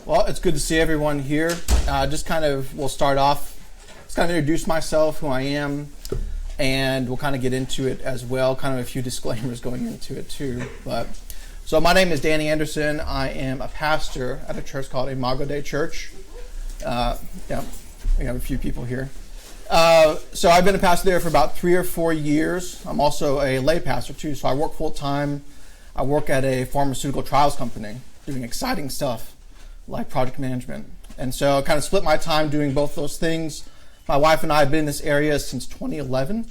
Well, it's good to see everyone here. We'll start off, just kind of introduce myself, who I am, and we'll kind of get into it as well. Kind of a few disclaimers going into it too. So my name is Danny Anderson. I am a pastor at a church called Imago Dei Church. We have a few people here. So I've been a pastor there for about 3 or 4 years. I'm also a lay pastor too, so I work full time. I work at a pharmaceutical trials company doing exciting stuff like project management. And so I kind of split my time doing both those things. My wife and I have been in this area since 2011.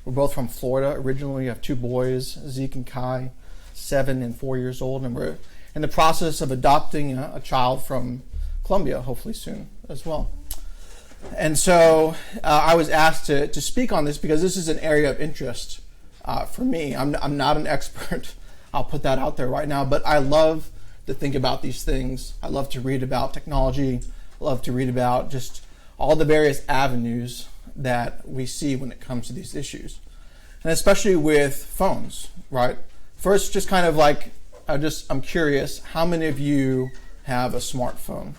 We're both from Florida originally. We have 2 boys, Zeke and Kai, 7 and 4 years old. And we're in the process of adopting a child from Colombia, hopefully soon as well. And so I was asked to speak on this because this is an area of interest for me. I'm not an expert. I'll put that out there right now, but I love to think about these things. I love to read about technology. I love to read about just all the various avenues that we see when it comes to these issues. And especially with phones, right? First, just kind of like, I'm curious, how many of you have a smartphone?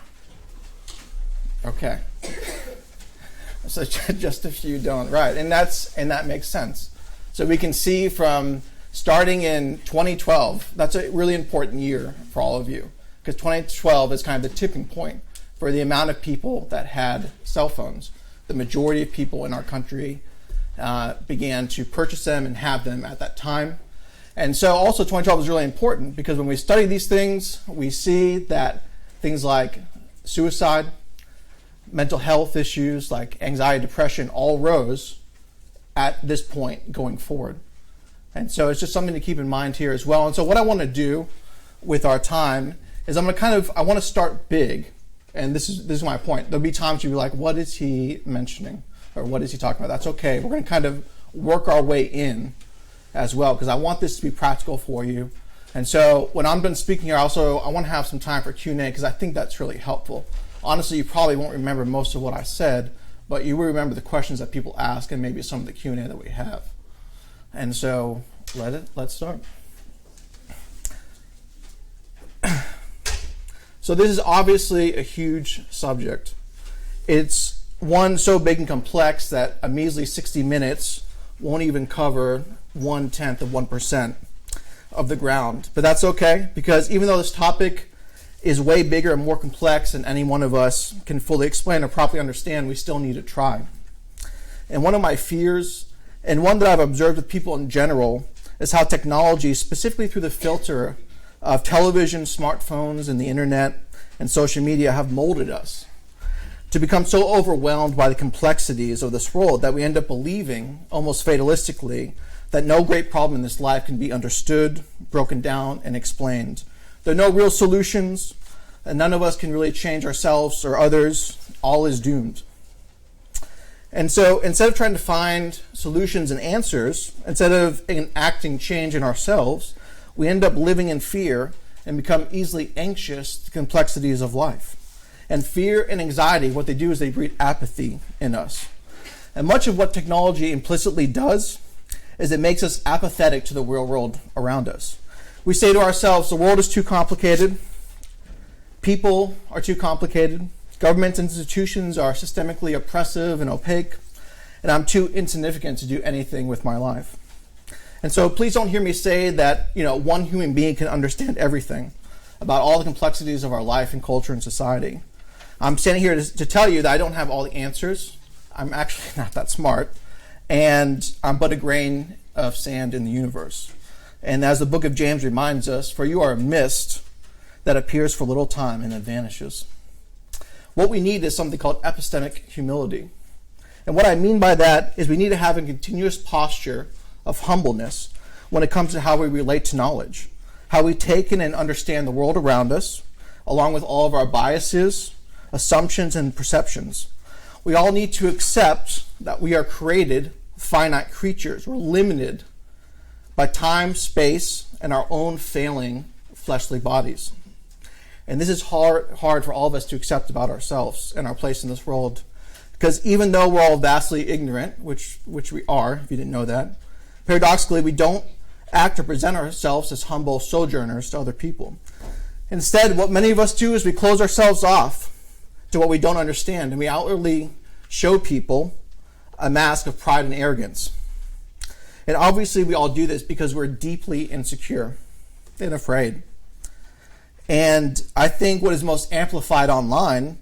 Okay. So just a few don't, right? And that makes sense. So we can see from starting in 2012, that's a really important year for all of you, because 2012 is kind of the tipping point for the amount of people that had cell phones. The majority of people in our country began to purchase them and have them at that time. And so also 2012 is really important because when we study these things, we see that things like suicide, mental health issues like anxiety, depression, all rose at this point going forward. And so it's just something to keep in mind here as well. And so what I want to do with our time is I want to start big. And this is my point. There'll be times you'll be like, what is he mentioning? Or what is he talking about? That's okay. We're going to kind of work our way in as well because I want this to be practical for you. And so when I'm done speaking here, I want to have some time for Q&A because I think that's really helpful. Honestly, you probably won't remember most of what I said, but you will remember the questions that people ask and maybe some of the Q&A that we have. And so let's start. So this is obviously a huge subject. It's one so big and complex that a measly 60 minutes won't even cover 1/10 of 1% of the ground. But that's okay, because even though this topic is way bigger and more complex than any one of us can fully explain or properly understand, we still need to try. And one of my fears, and one that I've observed with people in general, is how technology, specifically through the filter of television, smartphones, and the internet and social media, have molded us to become so overwhelmed by the complexities of this world that we end up believing, almost fatalistically, that no great problem in this life can be understood, broken down, and explained. There are no real solutions, and none of us can really change ourselves or others. All is doomed. And so instead of trying to find solutions and answers, instead of enacting change in ourselves, we end up living in fear and become easily anxious to the complexities of life. And fear and anxiety, what they do is they breed apathy in us. And much of what technology implicitly does is it makes us apathetic to the real world around us. We say to ourselves, the world is too complicated, people are too complicated, governments and institutions are systemically oppressive and opaque, and I'm too insignificant to do anything with my life. And so please don't hear me say that, one human being can understand everything about all the complexities of our life and culture and society. I'm standing here to tell you that I don't have all the answers. I'm actually not that smart, and I'm but a grain of sand in the universe. And as the book of James reminds us, for you are a mist that appears for a little time and then vanishes. What we need is something called epistemic humility. And what I mean by that is we need to have a continuous posture of humbleness when it comes to how we relate to knowledge, how we take in and understand the world around us, along with all of our biases, assumptions, and perceptions. We all need to accept that we are created finite creatures. We're limited by time, space, and our own failing fleshly bodies. And this is hard for all of us to accept about ourselves and our place in this world. Because even though we're all vastly ignorant, which we are, if you didn't know that, paradoxically, we don't act or present ourselves as humble sojourners to other people. Instead, what many of us do is we close ourselves off to what we don't understand, and we outwardly show people a mask of pride and arrogance. And obviously we all do this because we're deeply insecure and afraid. And I think what is most amplified online,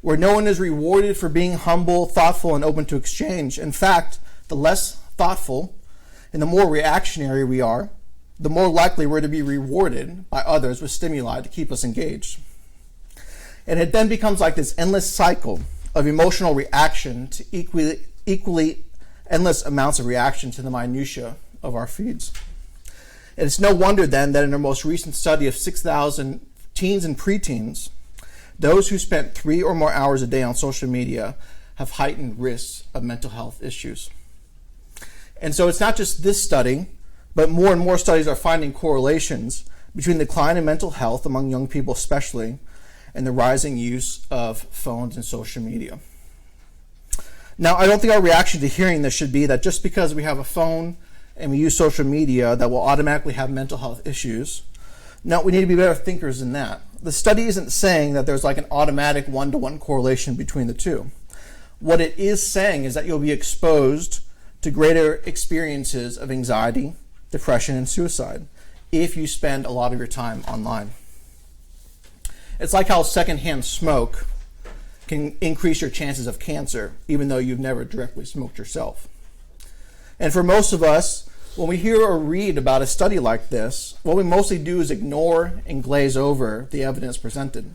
where no one is rewarded for being humble, thoughtful, and open to exchange. In fact, the less thoughtful and the more reactionary we are, the more likely we're to be rewarded by others with stimuli to keep us engaged. And it then becomes like this endless cycle of emotional reaction to equally endless amounts of reaction to the minutiae of our feeds. And it's no wonder then that in our most recent study of 6,000 teens and preteens, those who spent 3 or more hours a day on social media have heightened risks of mental health issues. And so it's not just this study, but more and more studies are finding correlations between the decline in mental health among young people especially, and the rising use of phones and social media. Now, I don't think our reaction to hearing this should be that just because we have a phone and we use social media that we'll automatically have mental health issues. No, we need to be better thinkers than that. The study isn't saying that there's like an automatic one-to-one correlation between the two. What it is saying is that you'll be exposed to greater experiences of anxiety, depression, and suicide if you spend a lot of your time online. It's like how secondhand smoke can increase your chances of cancer, even though you've never directly smoked yourself. And for most of us, when we hear or read about a study like this, what we mostly do is ignore and glaze over the evidence presented.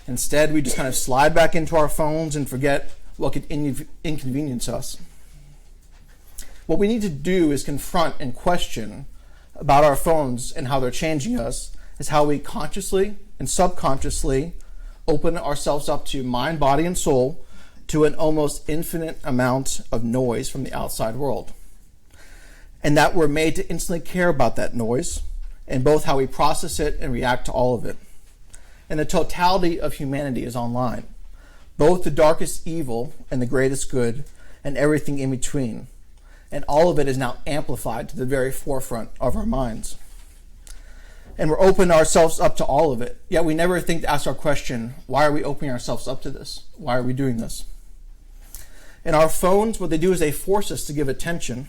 Instead, we just kind of slide back into our phones and forget what could inconvenience us. What we need to do is confront and question about our phones and how they're changing us, is how we consciously and subconsciously open ourselves up to mind, body, and soul to an almost infinite amount of noise from the outside world. And that we're made to instantly care about that noise, and both how we process it and react to all of it. And the totality of humanity is online, both the darkest evil and the greatest good, and everything in between. And all of it is now amplified to the very forefront of our minds. And we're opening ourselves up to all of it. Yet we never think to ask our question, why are we opening ourselves up to this? Why are we doing this? And our phones, what they do is they force us to give attention,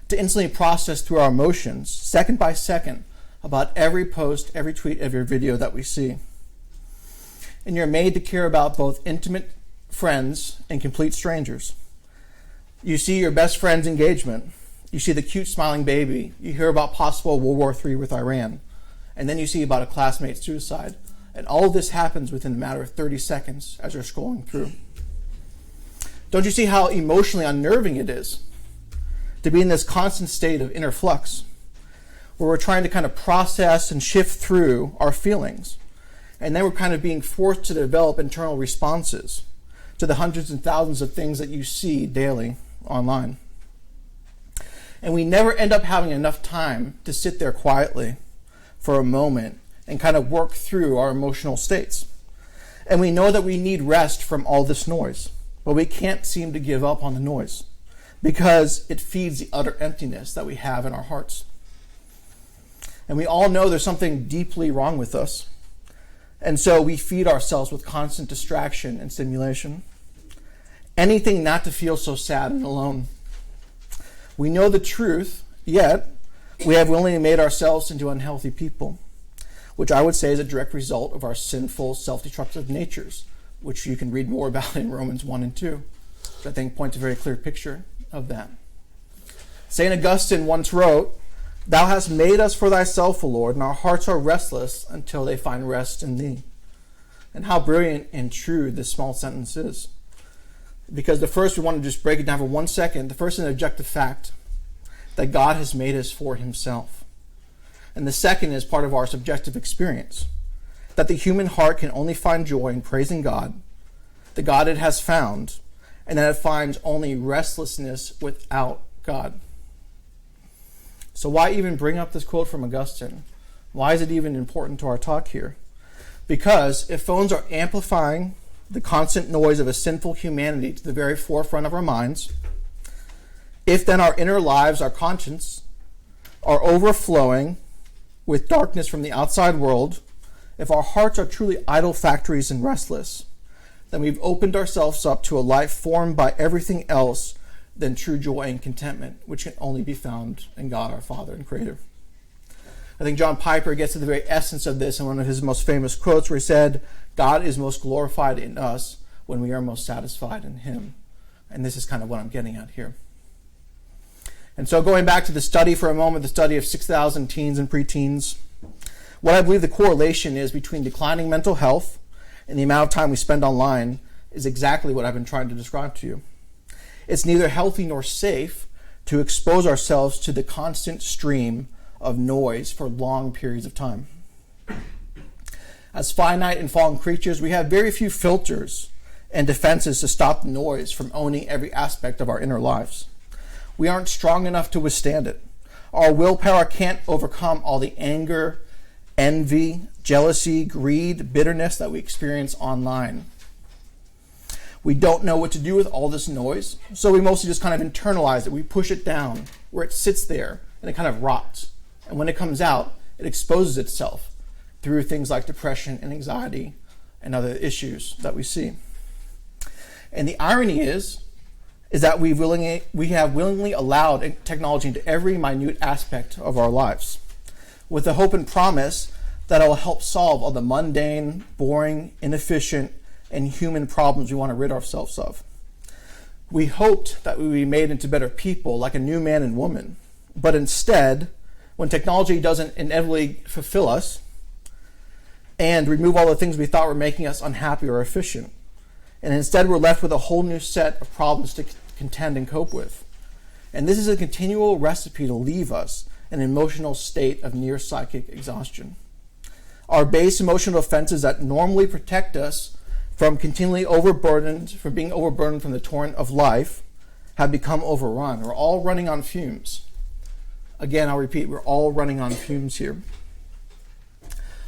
to instantly process through our emotions, second by second, about every post, every tweet, every video that we see. And you're made to care about both intimate friends and complete strangers. You see your best friend's engagement. You see the cute smiling baby. You hear about possible World War III with Iran. And then you see about a classmate's suicide. And all of this happens within a matter of 30 seconds as you're scrolling through. Don't you see how emotionally unnerving it is to be in this constant state of inner flux, where we're trying to kind of process and shift through our feelings. And then we're kind of being forced to develop internal responses to the hundreds and thousands of things that you see daily online. And we never end up having enough time to sit there quietly for a moment and kind of work through our emotional states. And we know that we need rest from all this noise, but we can't seem to give up on the noise because it feeds the utter emptiness that we have in our hearts. And we all know there's something deeply wrong with us. And so we feed ourselves with constant distraction and stimulation. Anything not to feel so sad and alone. We know the truth, yet we have willingly made ourselves into unhealthy people, which I would say is a direct result of our sinful, self-destructive natures, which you can read more about in Romans 1 and 2, which I think points a very clear picture of that. St. Augustine once wrote, "Thou hast made us for thyself, O Lord, and our hearts are restless until they find rest in thee." And how brilliant and true this small sentence is. Because the first, we want to just break it down for 1 second. The first is an objective fact, that God has made us for himself. And the second is part of our subjective experience, that the human heart can only find joy in praising God, the God it has found, and that it finds only restlessness without God. So why even bring up this quote from Augustine? Why is it even important to our talk here? Because if phones are amplifying the constant noise of a sinful humanity to the very forefront of our minds, if then our inner lives, our conscience, are overflowing with darkness from the outside world, if our hearts are truly idol factories and restless, then we've opened ourselves up to a life formed by everything else than true joy and contentment, which can only be found in God our Father and Creator. I think John Piper gets to the very essence of this in one of his most famous quotes where he said, "God is most glorified in us when we are most satisfied in him." And this is kind of what I'm getting at here. And so going back to the study for a moment, the study of 6,000 teens and preteens, what I believe the correlation is between declining mental health and the amount of time we spend online is exactly what I've been trying to describe to you. It's neither healthy nor safe to expose ourselves to the constant stream of noise for long periods of time. As finite and fallen creatures, we have very few filters and defenses to stop the noise from owning every aspect of our inner lives. We aren't strong enough to withstand it. Our willpower can't overcome all the anger, envy, jealousy, greed, bitterness that we experience online. We don't know what to do with all this noise, so we mostly just kind of internalize it. We push it down where it sits there and it kind of rots. And when it comes out, it exposes itself through things like depression and anxiety and other issues that we see. And the irony is that we have willingly allowed technology into every minute aspect of our lives, with the hope and promise that it will help solve all the mundane, boring, inefficient, and human problems we want to rid ourselves of. We hoped that we would be made into better people, like a new man and woman. But instead, when technology doesn't inevitably fulfill us and remove all the things we thought were making us unhappy or efficient, and instead we're left with a whole new set of problems to contend and cope with. And this is a continual recipe to leave us in an emotional state of near psychic exhaustion. Our base emotional defenses that normally protect us from being overburdened from the torrent of life have become overrun. We're all running on fumes. Again, I'll repeat, we're all running on fumes here.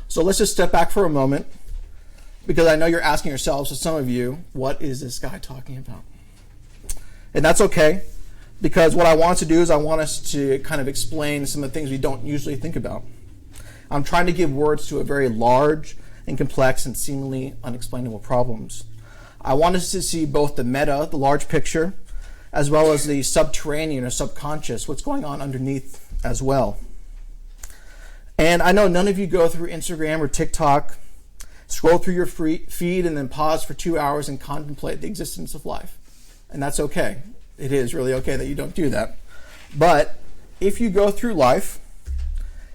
So let's just step back for a moment, because I know you're asking yourselves, so some of you, what is this guy talking about? And that's okay, because what I want to do is I want us to kind of explain some of the things we don't usually think about. I'm trying to give words to a very large and complex and seemingly unexplainable problems. I want us to see both the meta, the large picture, as well as the subterranean or subconscious, what's going on underneath as well. And I know none of you go through Instagram or TikTok, scroll through your feed, and then pause for 2 hours and contemplate the existence of life. And that's okay. It is really okay that you don't do that. But if you go through life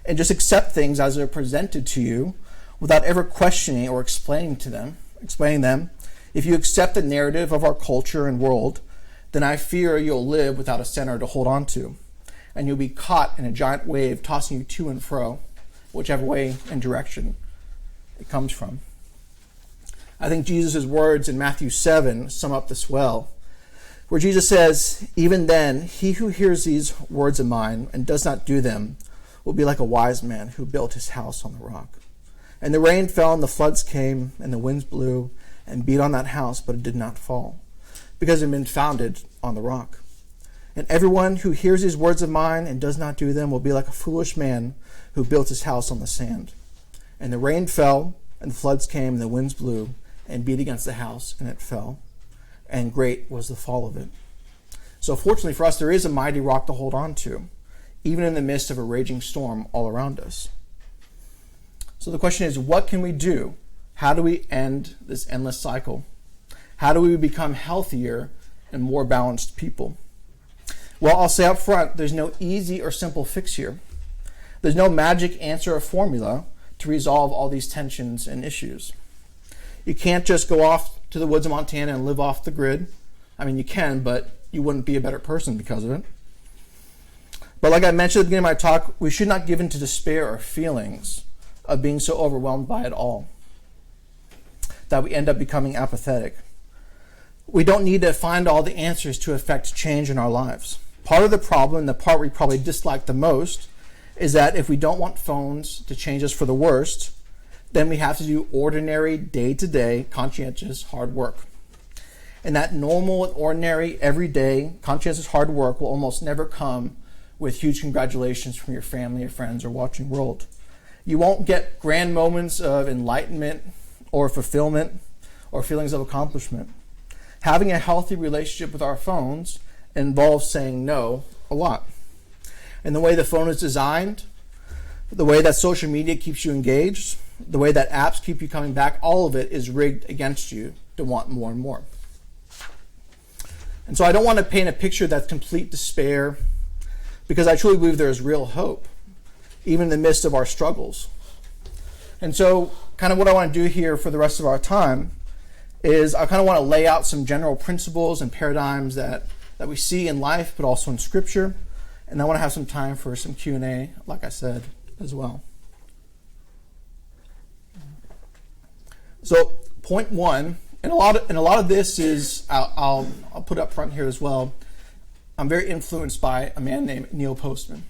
and just accept things as they're presented to you without ever questioning or explaining them, if you accept the narrative of our culture and world, then I fear you'll live without a center to hold on to. And you'll be caught in a giant wave tossing you to and fro, whichever way and direction it comes from. I think Jesus' words in Matthew 7 sum up this well, where Jesus says, "Even then, he who hears these words of mine and does not do them will be like a wise man who built his house on the rock. And the rain fell, and the floods came, and the winds blew and beat on that house, but it did not fall, because it had been founded on the rock. And everyone who hears these words of mine and does not do them will be like a foolish man who built his house on the sand. And the rain fell, and the floods came, and the winds blew and beat against the house, and it fell. And great was the fall of it." So fortunately for us, there is a mighty rock to hold on to, even in the midst of a raging storm all around us. So the question is, what can we do? How do we end this endless cycle? How do we become healthier and more balanced people? Well, I'll say up front, there's no easy or simple fix here. There's no magic answer or formula to resolve all these tensions and issues. You can't just go off to the woods of Montana and live off the grid. I mean, you can, but you wouldn't be a better person because of it. But like I mentioned at the beginning of my talk, we should not give in to despair or feelings of being so overwhelmed by it all that we end up becoming apathetic. We don't need to find all the answers to affect change in our lives. Part of the problem, the part we probably dislike the most, is that if we don't want phones to change us for the worst, then we have to do ordinary, day-to-day, conscientious hard work. And that normal and ordinary, everyday, conscientious hard work will almost never come with huge congratulations from your family or friends or watching world. You won't get grand moments of enlightenment or fulfillment or feelings of accomplishment. Having a healthy relationship with our phones involves saying no a lot. And the way the phone is designed, the way that social media keeps you engaged, the way that apps keep you coming back, all of it is rigged against you to want more and more. And so I don't want to paint a picture that's complete despair, because I truly believe there is real hope, even in the midst of our struggles. And so kind of what I want to do here for the rest of our time is I kind of want to lay out some general principles and paradigms that we see in life, but also in Scripture. And I want to have some time for some Q&A, like I said, as well. So point one, and a lot of this is, I'll put up front here as well. I'm very influenced by a man named Neil Postman.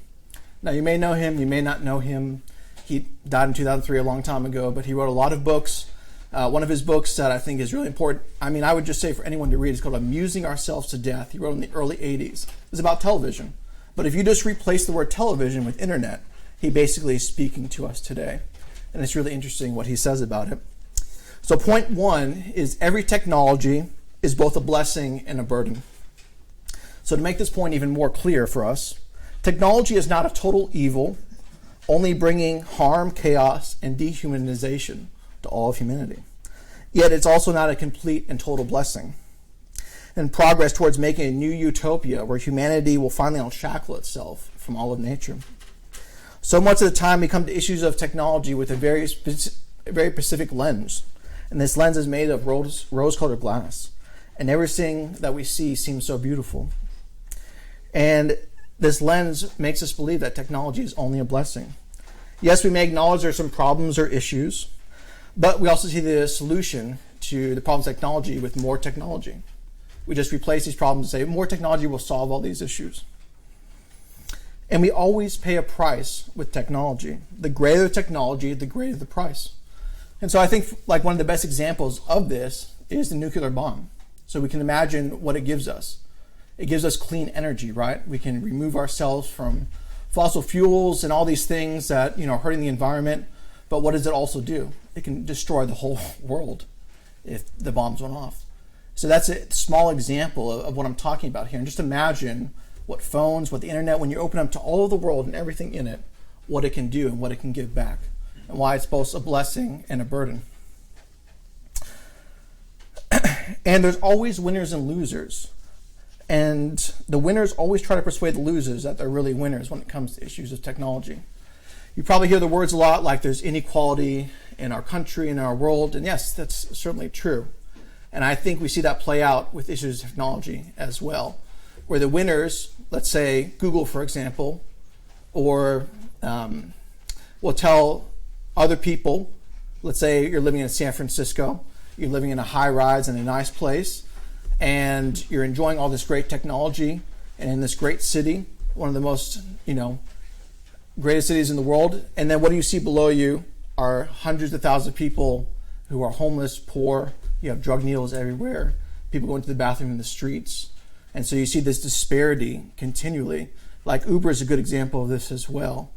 Now, you may know him, you may not know him. He died in 2003, a long time ago, but he wrote a lot of books. One of his books that I think is really important, I would just say for anyone to read, it's called Amusing Ourselves to Death. He wrote in the early 80s. It's about television. But if you just replace the word television with internet, he basically is speaking to us today. And it's really interesting what he says about it. So point one is every technology is both a blessing and a burden. So to make this point even more clear for us, technology is not a total evil, only bringing harm, chaos, and dehumanization to all of humanity. Yet it's also not a complete and total blessing. And progress towards making a new utopia where humanity will finally unshackle itself from all of nature. So much of the time we come to issues of technology with a very specific lens. And this lens is made of rose-colored glass. And everything that we see seems so beautiful. And this lens makes us believe that technology is only a blessing. Yes, we may acknowledge there are some problems or issues, but we also see the solution to the problems of technology with more technology. We just replace these problems and say more technology will solve all these issues. And we always pay a price with technology. The greater the technology, the greater the price. And so I think like one of the best examples of this is the nuclear bomb. So we can imagine what it gives us. It gives us clean energy, right? We can remove ourselves from fossil fuels and all these things that, are hurting the environment. But what does it also do? It can destroy the whole world if the bombs went off. So that's a small example of what I'm talking about here. And just imagine what phones, what the internet, when you open up to all of the world and everything in it, what it can do and what it can give back. And why it's both a blessing and a burden. And there's always winners and losers. And the winners always try to persuade the losers that they're really winners when it comes to issues of technology. You probably hear the words a lot like there's inequality in our country, in our world. And yes, that's certainly true. And I think we see that play out with issues of technology as well, where the winners, let's say Google, for example, or will tell other people, let's say you're living in San Francisco, you're living in a high-rise in a nice place, and you're enjoying all this great technology, and in this great city, one of the most, greatest cities in the world, and then what do you see below you are hundreds of thousands of people who are homeless, poor. You have drug needles everywhere, people going to the bathroom in the streets. And so you see this disparity continually. Like Uber is a good example of this as well,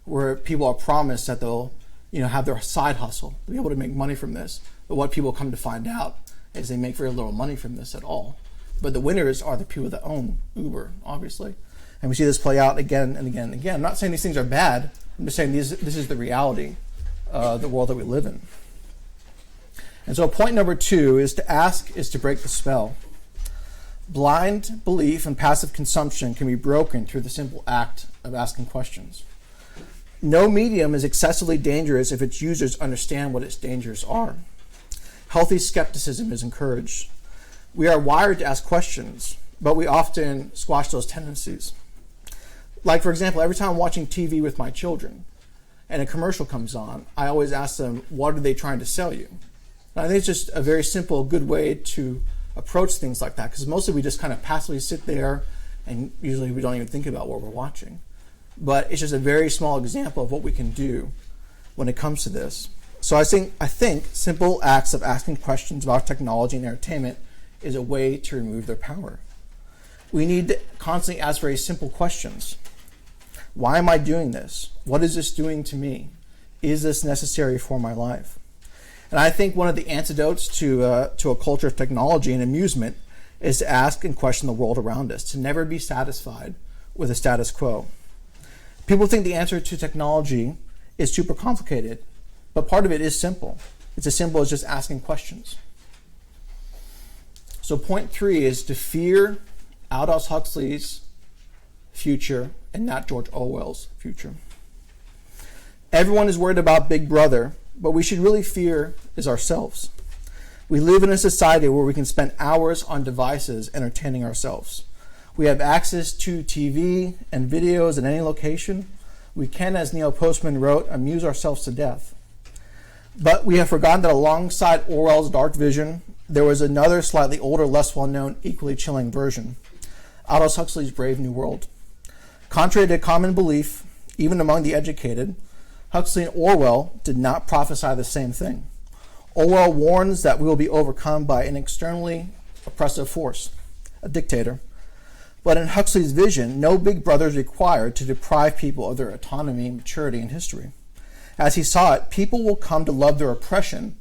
where people are promised that they'll have their side hustle, to be able to make money from this. But what people come to find out is they make very little money from this at all. But the winners are the people that own Uber, obviously. And we see this play out again and again and again. I'm not saying these things are bad. I'm just saying this is the reality of the world that we live in. And so point number 2 is to ask is to break the spell. Blind belief and passive consumption can be broken through the simple act of asking questions. No medium is excessively dangerous if its users understand what its dangers are. Healthy skepticism is encouraged. We are wired to ask questions, but we often squash those tendencies. Like, for example, every time I'm watching TV with my children and a commercial comes on, I always ask them, what are they trying to sell you? And I think it's just a very simple, good way to approach things like that, because mostly we just kind of passively sit there and usually we don't even think about what we're watching. But it's just a very small example of what we can do when it comes to this. So I think simple acts of asking questions about technology and entertainment is a way to remove their power. We need to constantly ask very simple questions. Why am I doing this? What is this doing to me? Is this necessary for my life? And I think one of the antidotes to a culture of technology and amusement is to ask and question the world around us, to never be satisfied with the status quo. People think the answer to technology is super complicated, but part of it is simple. It's as simple as just asking questions. So point 3 is to fear Aldous Huxley's future and not George Orwell's future. Everyone is worried about Big Brother, but we should really fear is ourselves. We live in a society where we can spend hours on devices entertaining ourselves. We have access to TV and videos in any location. We can, as Neil Postman wrote, amuse ourselves to death. But we have forgotten that alongside Orwell's dark vision, there was another slightly older, less well-known, equally chilling version, Aldous Huxley's Brave New World. Contrary to common belief, even among the educated, Huxley and Orwell did not prophesy the same thing. Orwell warns that we will be overcome by an externally oppressive force, a dictator. But in Huxley's vision, no big brother is required to deprive people of their autonomy, maturity, and history. As he saw it, people will come to love their oppression,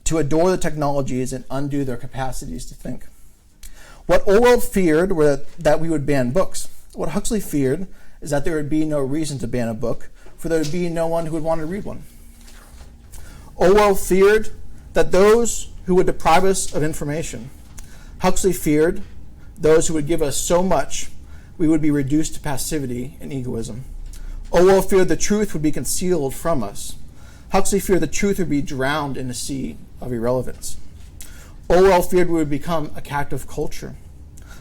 to adore the technologies and undo their capacities to think. What Orwell feared were that we would ban books. What Huxley feared is that there would be no reason to ban a book, for there would be no one who would want to read one. Orwell feared that those who would deprive us of information. Huxley feared those who would give us so much we would be reduced to passivity and egoism. Orwell feared the truth would be concealed from us. Huxley feared the truth would be drowned in a sea of irrelevance. Orwell feared we would become a captive culture.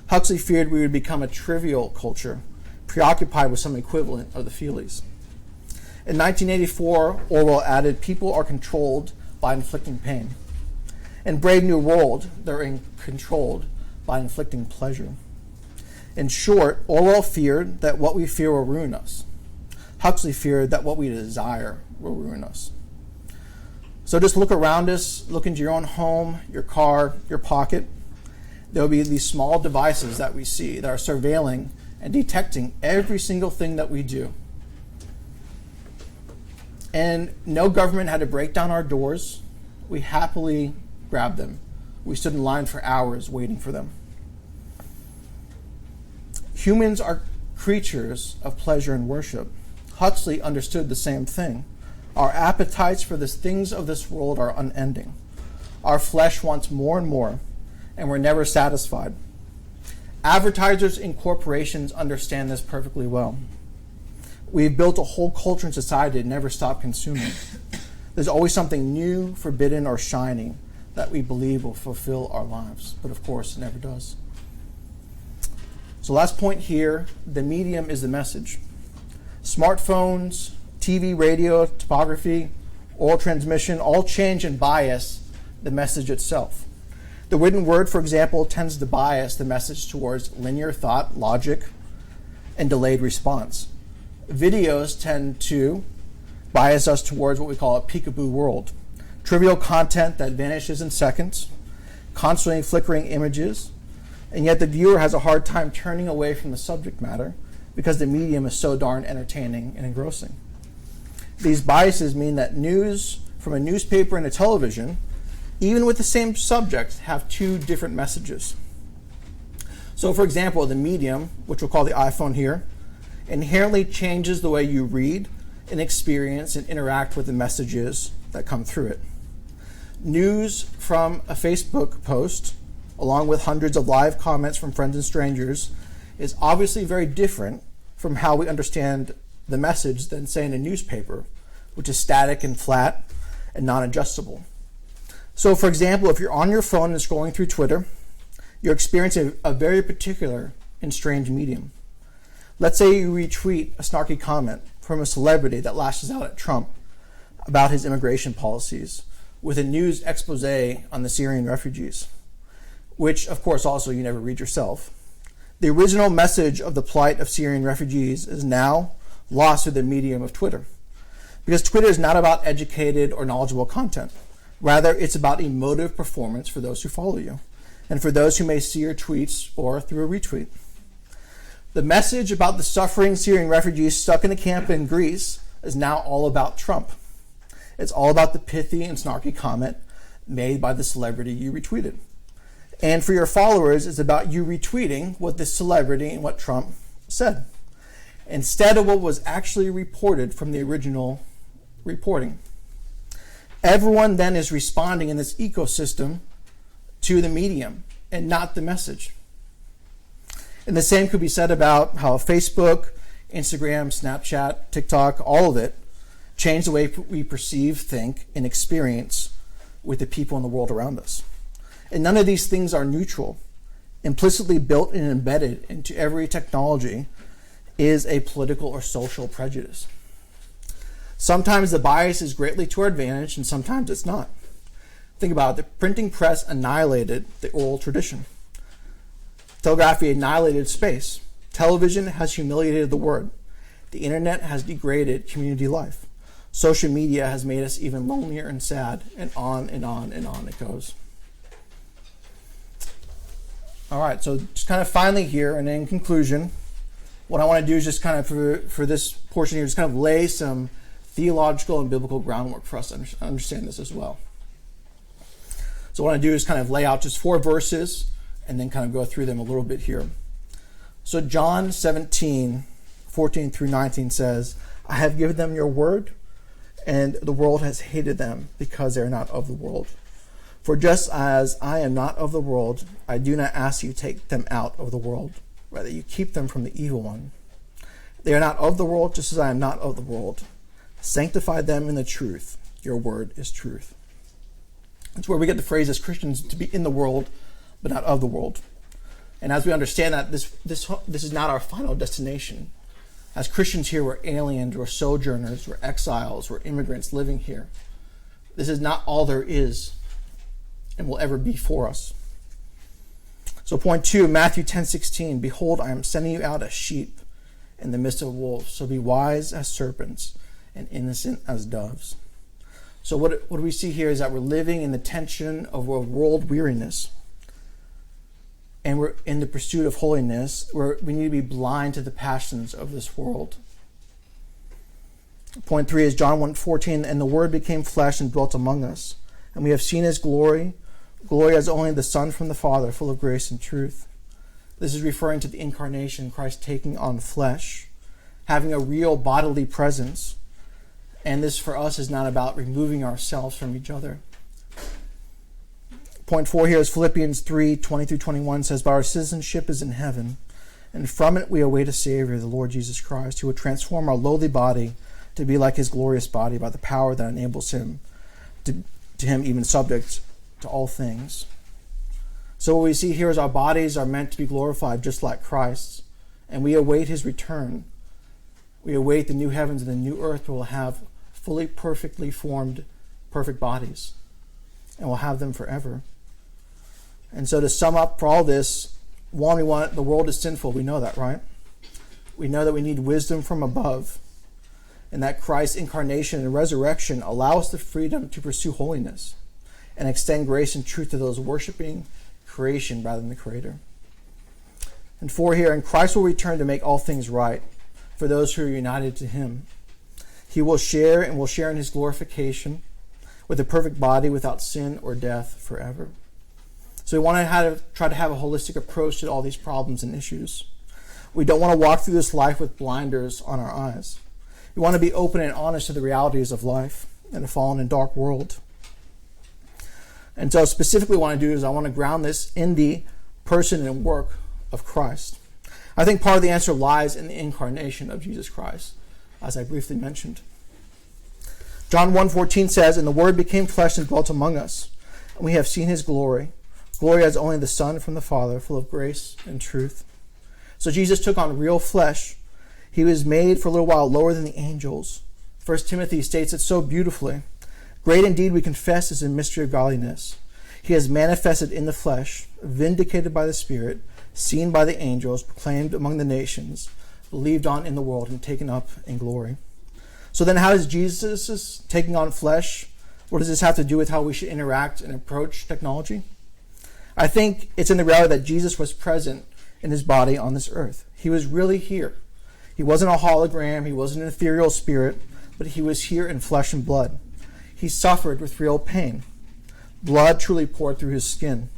Huxley feared we would become a trivial culture, preoccupied with some equivalent of the feelies. In 1984, Orwell added, people are controlled by inflicting pain. In Brave New World, they're controlled by inflicting pleasure. In short, Orwell feared that what we fear will ruin us. Huxley feared that what we desire will ruin us. So just look around us, look into your own home, your car, your pocket. There will be these small devices that we see that are surveilling and detecting every single thing that we do. And no government had to break down our doors. We happily grabbed them. We stood in line for hours waiting for them. Humans are creatures of pleasure and worship. Huxley understood the same thing. Our appetites for the things of this world are unending. Our flesh wants more and more, and we're never satisfied. Advertisers and corporations understand this perfectly well. We've built a whole culture and society to never stop consuming. There's always something new, forbidden, or shiny that we believe will fulfill our lives, but of course it never does. So last point here, the medium is the message. Smartphones, TV, radio, topography, oral transmission, all change and bias the message itself. The written word, for example, tends to bias the message towards linear thought, logic, and delayed response. Videos tend to bias us towards what we call a peekaboo world. Trivial content that vanishes in seconds, constantly flickering images, and yet the viewer has a hard time turning away from the subject matter because the medium is so darn entertaining and engrossing. These biases mean that news from a newspaper and a television, even with the same subject, have two different messages. So for example, the medium, which we'll call the iPhone here, inherently changes the way you read and experience and interact with the messages that come through it. News from a Facebook post, along with hundreds of live comments from friends and strangers, is obviously very different from how we understand the message than, say, in a newspaper, which is static and flat and non-adjustable. So, for example, if you're on your phone and scrolling through Twitter, you're experiencing a very particular and strange medium. Let's say you retweet a snarky comment from a celebrity that lashes out at Trump about his immigration policies with a news expose on the Syrian refugees, which, of course, also you never read yourself. The original message of the plight of Syrian refugees is now lost through the medium of Twitter, because Twitter is not about educated or knowledgeable content. Rather, it's about emotive performance for those who follow you, and for those who may see your tweets or through a retweet. The message about the suffering Syrian refugees stuck in a camp in Greece is now all about Trump. It's all about the pithy and snarky comment made by the celebrity you retweeted. And for your followers, it's about you retweeting what this celebrity and what Trump said, instead of what was actually reported from the original reporting. Everyone then is responding in this ecosystem to the medium and not the message. And the same could be said about how Facebook, Instagram, Snapchat, TikTok, all of it changed the way we perceive, think, and experience with the people in the world around us. And none of these things are neutral. Implicitly built and embedded into every technology is a political or social prejudice. Sometimes the bias is greatly to our advantage, and sometimes it's not. Think about it. The printing press annihilated the oral tradition. Telegraphy annihilated space. Television has humiliated the word. The internet has degraded community life. Social media has made us even lonelier and sad, and on and on and on it goes. All right, so just kind of finally here, and in conclusion, what I want to do is just kind of, for this portion here, just kind of lay some theological and biblical groundwork for us to understand this as well. So what I want to do is kind of lay out just 4 verses and then kind of go through them a little bit here. So John 17, 14 through 19 says, I have given them your word, and the world has hated them because they are not of the world. For just as I am not of the world, I do not ask you to take them out of the world. Rather, you keep them from the evil one. They are not of the world, just as I am not of the world. Sanctify them in the truth. Your word is truth. That's where we get the phrase as Christians to be in the world, but not of the world. And as we understand that, this is not our final destination. As Christians here, we're aliens, we're sojourners, we're exiles, we're immigrants living here. This is not all there is and will ever be for us. So point 2, Matthew 10:16, behold, I am sending you out as sheep in the midst of wolves. So be wise as serpents and innocent as doves. So what do we see here is that we're living in the tension of a world weariness. And we're in the pursuit of holiness, where we need to be blind to the passions of this world. Point 3 is John 1:14, and the Word became flesh and dwelt among us. And we have seen his glory as only the Son from the Father, full of grace and truth. This is referring to the incarnation, Christ taking on flesh, having a real bodily presence. And this for us is not about removing ourselves from each other. Point 4 here is Philippians 3:20 through 21 says, but our citizenship is in heaven, and from it we await a Savior, the Lord Jesus Christ, who will transform our lowly body to be like his glorious body by the power that enables him to him even subject to all things. So what we see here is our bodies are meant to be glorified just like Christ's, and we await his return. We await the new heavens and the new earth where we'll have fully perfectly formed perfect bodies, and we'll have them forever. And so to sum up for all this, one, the world is sinful. We know that, right? We know that we need wisdom from above, and that Christ's incarnation and resurrection allow us the freedom to pursue holiness and extend grace and truth to those worshiping creation rather than the Creator. And 4 here, and Christ will return to make all things right for those who are united to him. He will share in his glorification with a perfect body without sin or death forever. So we want to try to have a holistic approach to all these problems and issues. We don't want to walk through this life with blinders on our eyes. We want to be open and honest to the realities of life in a fallen and dark world. And so specifically what I want to do is I want to ground this in the person and work of Christ. I think part of the answer lies in the incarnation of Jesus Christ, as I briefly mentioned. John 1:14 says, and the Word became flesh and dwelt among us, and we have seen his glory as only the Son from the Father, full of grace and truth. So Jesus took on real flesh. He was made for a little while lower than the angels. 1 Timothy states it so beautifully. Great indeed, we confess, is a mystery of godliness. He has manifested in the flesh, vindicated by the Spirit, seen by the angels, proclaimed among the nations, believed on in the world, and taken up in glory. So then how does Jesus taking on flesh, what does this have to do with how we should interact and approach technology? I think it's in the reality that Jesus was present in his body on this earth. He was really here. He wasn't a hologram. He wasn't an ethereal spirit, but he was here in flesh and blood. He suffered with real pain. Blood truly poured through his skin.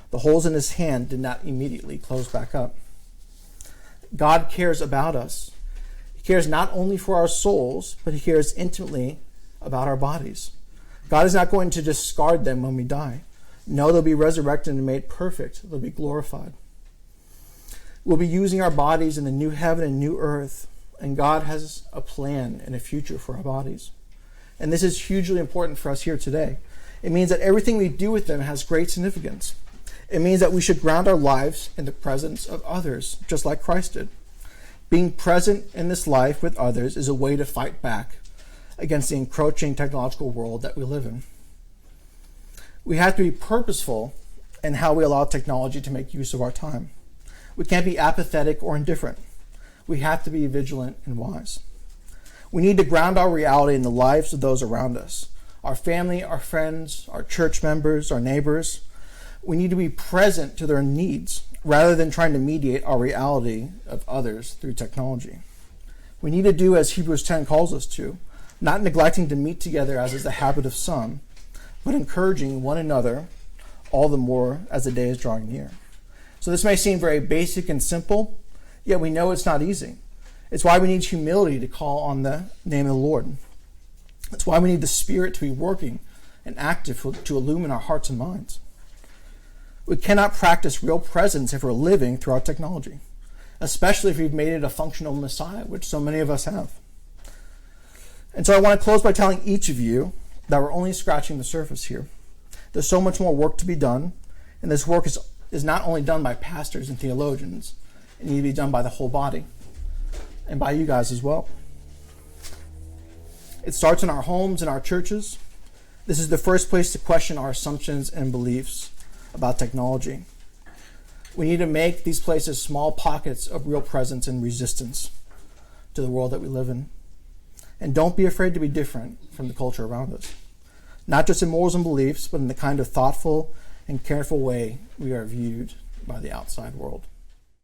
The holes in his hand did not immediately close back up. God cares about us. He cares not only for our souls, but he cares intimately about our bodies. God is not going to discard them when we die. No, they'll be resurrected and made perfect. They'll be glorified. We'll be using our bodies in the new heaven and new earth, and God has a plan and a future for our bodies. And this is hugely important for us here today. It means that everything we do with them has great significance. It means that we should ground our lives in the presence of others, just like Christ did. Being present in this life with others is a way to fight back against the encroaching technological world that we live in. We have to be purposeful in how we allow technology to make use of our time. We can't be apathetic or indifferent. We have to be vigilant and wise. We need to ground our reality in the lives of those around us, our family, our friends, our church members, our neighbors. We need to be present to their needs rather than trying to mediate our reality of others through technology. We need to do as Hebrews 10 calls us to, not neglecting to meet together as is the habit of some, but encouraging one another all the more as the day is drawing near. So this may seem very basic and simple, yet we know it's not easy. It's why we need humility to call on the name of the Lord. It's why we need the Spirit to be working and active to illumine our hearts and minds. We cannot practice real presence if we're living through our technology, especially if we've made it a functional Messiah, which so many of us have. And so I want to close by telling each of you that we're only scratching the surface here. There's so much more work to be done, and this work is not only done by pastors and theologians, it needs to be done by the whole body, and by you guys as well. It starts in our homes and our churches. This is the first place to question our assumptions and beliefs about technology. We need to make these places small pockets of real presence and resistance to the world that we live in. And don't be afraid to be different from the culture around us. Not just in morals and beliefs, but in the kind of thoughtful and careful way we are viewed by the outside world.